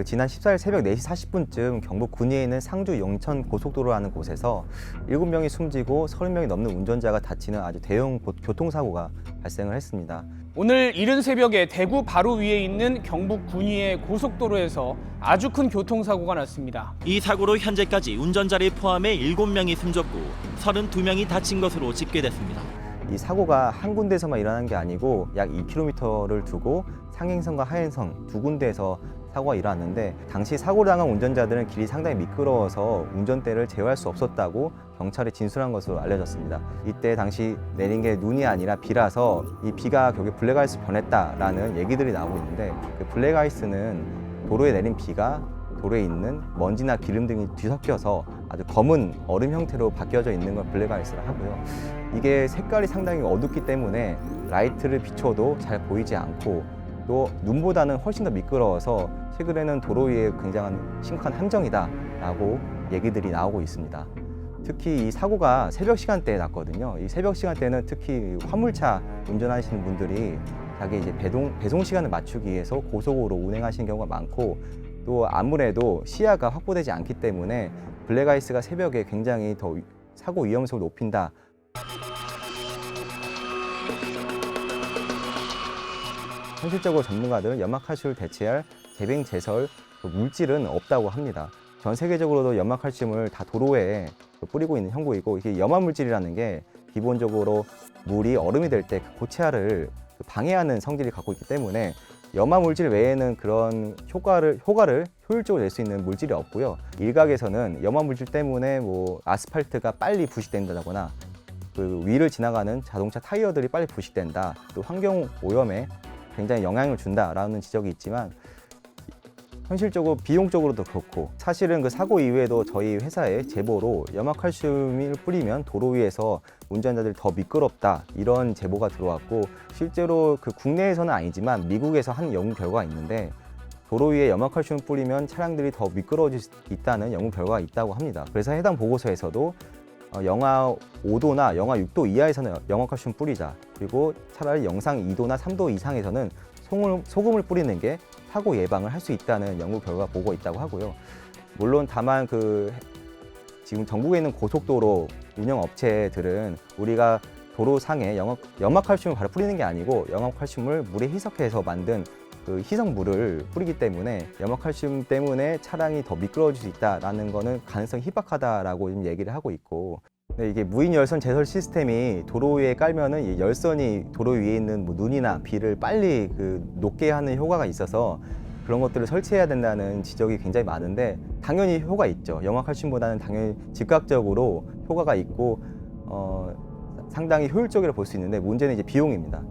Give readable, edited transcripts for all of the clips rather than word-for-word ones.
지난 14일 새벽 4시 40분쯤 경북 군위에 있는 상주 영천 고속도로라는 곳에서 7명이 숨지고 30명이 넘는 운전자가 다치는 아주 대형 교통사고가 발생을 했습니다. 오늘 이른 새벽에 대구 바로 위에 있는 경북 군위의 고속도로에서 아주 큰 교통사고가 났습니다. 이 사고로 현재까지 운전자를 포함해 7명이 숨졌고 32명이 다친 것으로 집계됐습니다. 이 사고가 한 군데에서만 일어난 게 아니고 약 2km를 두고 상행선과 하행선 두 군데에서 사고가 일어났는데, 당시 사고를 당한 운전자들은 길이 상당히 미끄러워서 운전대를 제어할 수 없었다고 경찰에 진술한 것으로 알려졌습니다. 이때 당시 내린 게 눈이 아니라 비라서 이 비가 결국에 블랙아이스로 변했다라는 얘기들이 나오고 있는데, 그 블랙아이스는 도로에 내린 비가 도로에 있는 먼지나 기름 등이 뒤섞여서 아주 검은 얼음 형태로 바뀌어져 있는 걸 블랙아이스라 하고요. 이게 색깔이 상당히 어둡기 때문에 라이트를 비춰도 잘 보이지 않고, 또 눈보다는 훨씬 더 미끄러워서 최근에는 도로 위에 굉장한 심각한 함정이다라고 얘기들이 나오고 있습니다. 특히 이 사고가 새벽 시간대에 났거든요. 이 새벽 시간대에는 특히 화물차 운전하시는 분들이 자기 이제 배송 시간을 맞추기 위해서 고속으로 운행하시는 경우가 많고, 또 아무래도 시야가 확보되지 않기 때문에 블랙아이스가 새벽에 굉장히 더 사고 위험성을 높인다. 현실적으로 전문가들은 염화칼슘을 대체할 재뱅 제설 물질은 없다고 합니다. 전 세계적으로도 염화칼슘을 다 도로에 뿌리고 있는 형국이고, 이게 염화 물질이라는 게 기본적으로 물이 얼음이 될 때 고체화를 방해하는 성질을 갖고 있기 때문에 염화 물질 외에는 그런 효과를 효율적으로 낼 수 있는 물질이 없고요. 일각에서는 염화 물질 때문에 뭐 아스팔트가 빨리 부식된다거나 그 위를 지나가는 자동차 타이어들이 빨리 부식된다, 또 환경 오염에 굉장히 영향을 준다라는 지적이 있지만, 현실적으로 비용적으로도 그렇고, 사실은 그 사고 이후에도 저희 회사의 제보로 염화칼슘을 뿌리면 도로 위에서 운전자들이 더 미끄럽다 이런 제보가 들어왔고, 실제로 그 국내에서는 아니지만 미국에서 한 연구 결과가 있는데, 도로 위에 염화칼슘을 뿌리면 차량들이 더 미끄러워질 수 있다는 연구 결과가 있다고 합니다. 그래서 해당 보고서에서도 영하 5도나 영하 6도 이하에서는 염화칼슘 뿌리자, 그리고 차라리 영상 2도나 3도 이상에서는 소금을 뿌리는 게 사고 예방을 할 수 있다는 연구 결과 보고 있다고 하고요. 물론 다만 지금 전국에 있는 고속도로 운영 업체들은 우리가 도로상에 염화칼슘을 바로 뿌리는 게 아니고 염화칼슘을 물에 희석해서 만든 그 희석물을 뿌리기 때문에 염화칼슘 때문에 차량이 더 미끄러워질 수 있다라는 거는 가능성이 희박하다라고 지금 얘기를 하고 있고, 근데 이게 무인 열선 제설 시스템이 도로 위에 깔면은 이 열선이 도로 위에 있는 뭐 눈이나 비를 빨리 녹게 하는 효과가 있어서 그런 것들을 설치해야 된다는 지적이 굉장히 많은데, 당연히 효과 있죠. 염화칼슘보다는 당연히 즉각적으로 효과가 있고 상당히 효율적이라고 볼 수 있는데, 문제는 이제 비용입니다.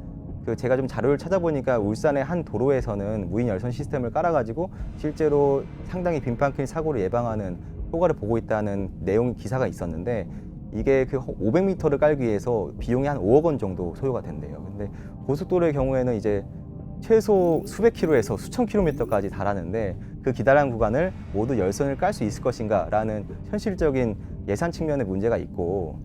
제가 좀 자료를 찾아보니까 울산의 한 도로에서는 무인 열선 시스템을 깔아가지고 실제로 상당히 빈판길 사고를 예방하는 효과를 보고 있다는 내용 기사가 있었는데, 이게 500m를 깔기 위해서 비용이 한 5억 원 정도 소요가 된대요. 근데 고속도로의 경우에는 이제 최소 수백 킬로에서 수천 킬로미터까지 달하는데, 그 기다란 구간을 모두 열선을 깔 수 있을 것인가 라는 현실적인 예산 측면의 문제가 있고,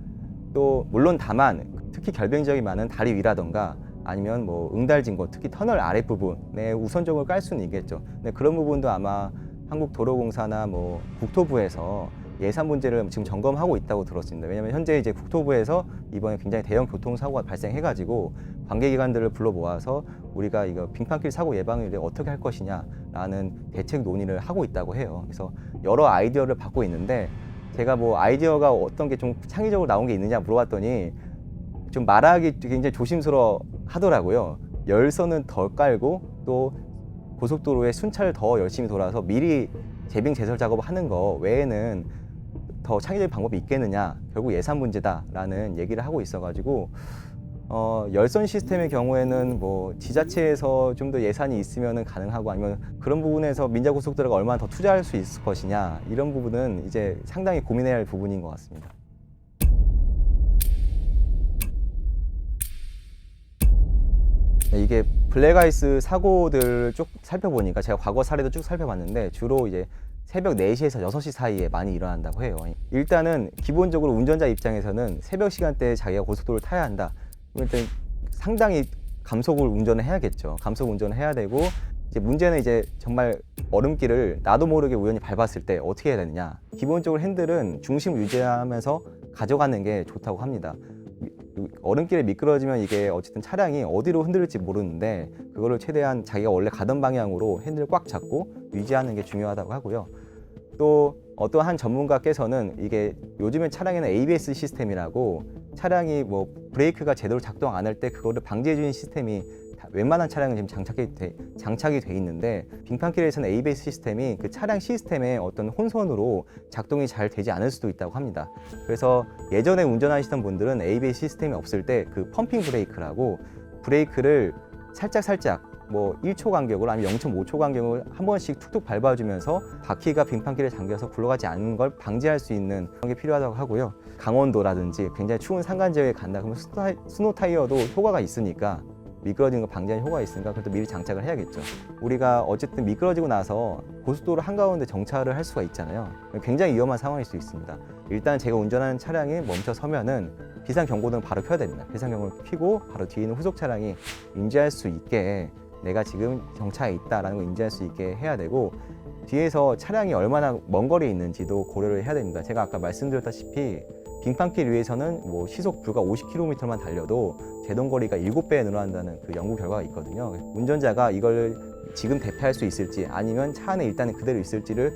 또 물론 다만 특히 결병지역이 많은 다리 위라던가 아니면 뭐 응달진고, 특히 터널 아랫부분에 우선적으로 깔 수는 있겠죠. 근데 그런 부분도 아마 한국도로공사나 뭐 국토부에서 예산 문제를 지금 점검하고 있다고 들었습니다. 왜냐하면 현재 이제 국토부에서 이번에 굉장히 대형 교통사고가 발생해가지고 관계기관들을 불러 모아서 우리가 이거 빙판길 사고 예방을 어떻게 할 것이냐라는 대책 논의를 하고 있다고 해요. 그래서 여러 아이디어를 받고 있는데, 제가 뭐 아이디어가 어떤 게 좀 창의적으로 나온 게 있느냐 물어봤더니 좀 말하기 굉장히 조심스러워 하더라고요. 열선은 덜 깔고 또 고속도로에 순찰 더 열심히 돌아서 미리 재빙 제설 작업을 하는 거 외에는 더 창의적인 방법이 있겠느냐, 결국 예산 문제다라는 얘기를 하고 있어가지고, 열선 시스템의 경우에는 뭐 지자체에서 좀 더 예산이 있으면 가능하고, 아니면 그런 부분에서 민자고속도로가 얼마나 더 투자할 수 있을 것이냐, 이런 부분은 이제 상당히 고민해야 할 부분인 것 같습니다. 이게 블랙아이스 사고들 쭉 살펴보니까, 제가 과거 사례도 쭉 살펴봤는데 주로 이제 새벽 4시에서 6시 사이에 많이 일어난다고 해요. 일단은 기본적으로 운전자 입장에서는 새벽 시간대에 자기가 고속도로를 타야 한다. 일단 상당히 감속을 운전을 해야겠죠. 감속 운전을 해야 되고, 이제 문제는 이제 정말 얼음길을 나도 모르게 우연히 밟았을 때 어떻게 해야 되느냐. 기본적으로 핸들은 중심을 유지하면서 가져가는 게 좋다고 합니다. 얼음길에 미끄러지면 이게 어쨌든 차량이 어디로 흔들릴지 모르는데 그거를 최대한 자기가 원래 가던 방향으로 핸들을 꽉 잡고 유지하는 게 중요하다고 하고요. 또 어떠한 전문가께서는 이게 요즘엔 차량에는 ABS 시스템이라고 차량이 뭐 브레이크가 제대로 작동 안 할 때 그거를 방지해 주는 시스템이 웬만한 차량은 지금 장착이 돼 있는데 빙판길에서는 ABS 시스템이 그 차량 시스템의 어떤 혼선으로 작동이 잘 되지 않을 수도 있다고 합니다. 그래서 예전에 운전하시던 분들은 ABS 시스템이 없을 때 그 펌핑 브레이크라고 브레이크를 살짝 뭐 1초 간격으로 아니면 0.5초 간격으로 한 번씩 툭툭 밟아주면서 바퀴가 빙판길에 잠겨서 굴러가지 않는 걸 방지할 수 있는 그런 게 필요하다고 하고요. 강원도라든지 굉장히 추운 산간 지역에 간다 그러면 스노 타이어도 효과가 있으니까 미끄러지는 거 방지하는 효과가 있으니까 그것도 미리 장착을 해야겠죠. 우리가 어쨌든 미끄러지고 나서 고속도로 한가운데 정차를 할 수가 있잖아요. 굉장히 위험한 상황일 수 있습니다. 일단 제가 운전하는 차량이 멈춰 서면은 비상경고등을 바로 켜야 됩니다. 비상경고를 켜고 바로 뒤에 있는 후속 차량이 인지할 수 있게 내가 지금 정차해 있다라는 걸 인지할 수 있게 해야 되고 뒤에서 차량이 얼마나 먼 거리에 있는지도 고려를 해야 됩니다. 제가 아까 말씀드렸다시피 빙판길 위에서는 뭐 시속 불과 50km만 달려도 제동거리가 7배 늘어난다는 그 연구 결과가 있거든요. 운전자가 이걸 지금 대피할 수 있을지 아니면 차 안에 일단은 그대로 있을지를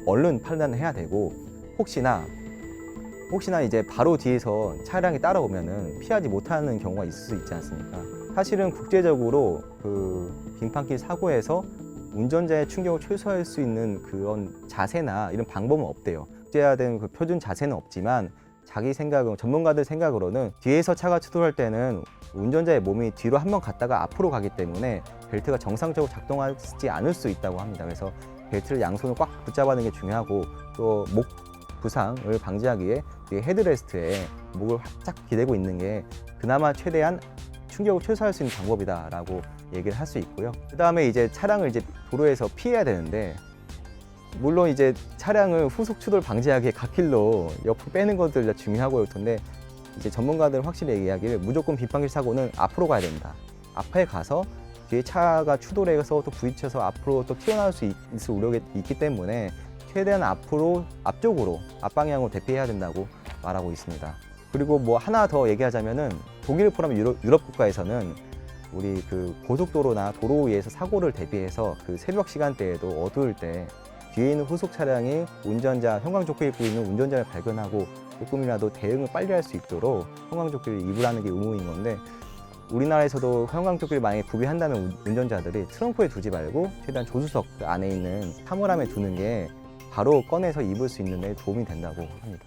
얼른 판단을 해야 되고 혹시나 이제 바로 뒤에서 차량이 따라오면은 피하지 못하는 경우가 있을 수 있지 않습니까? 사실은 국제적으로 그 빙판길 사고에서 운전자의 충격을 최소화할 수 있는 그런 자세나 이런 방법은 없대요. 국제화된 그 표준 자세는 없지만 자기 생각은 전문가들 생각으로는 뒤에서 차가 추돌할 때는 운전자의 몸이 뒤로 한 번 갔다가 앞으로 가기 때문에 벨트가 정상적으로 작동하지 않을 수 있다고 합니다. 그래서 벨트를 양손을 꽉 붙잡아는 게 중요하고 또 목 부상을 방지하기 위해 헤드레스트에 목을 활짝 기대고 있는 게 그나마 최대한 충격을 최소화할 수 있는 방법이다라고 얘기를 할 수 있고요. 그 다음에 이제 차량을 이제 도로에서 피해야 되는데 물론 이제 차량을 후속 추돌 방지하기 위해 갓길로 옆으로 빼는 것들 중요하고요. 근데 이제 전문가들은 확실히 얘기하기를 무조건 빗방길 사고는 앞으로 가야 된다. 앞에 가서 뒤에 차가 추돌해서 또 부딪혀서 앞으로 또 튀어나올 수 있을 우려가 있기 때문에 최대한 앞쪽으로 앞방향으로 대피해야 된다고 말하고 있습니다. 그리고 뭐 하나 더 얘기하자면은 독일을 포함한 유럽 국가에서는 우리 그 고속도로나 도로 위에서 사고를 대비해서 그 새벽 시간대에도 어두울 때 뒤에 있는 후속 차량이 형광조끼를 입고 있는 운전자를 발견하고 조금이라도 대응을 빨리 할 수 있도록 형광조끼를 입으라는 게 의무인 건데 우리나라에서도 형광조끼를 만약에 구비한다면 운전자들이 트렁크에 두지 말고 최대한 조수석 안에 있는 사물함에 두는 게 바로 꺼내서 입을 수 있는 데 도움이 된다고 합니다.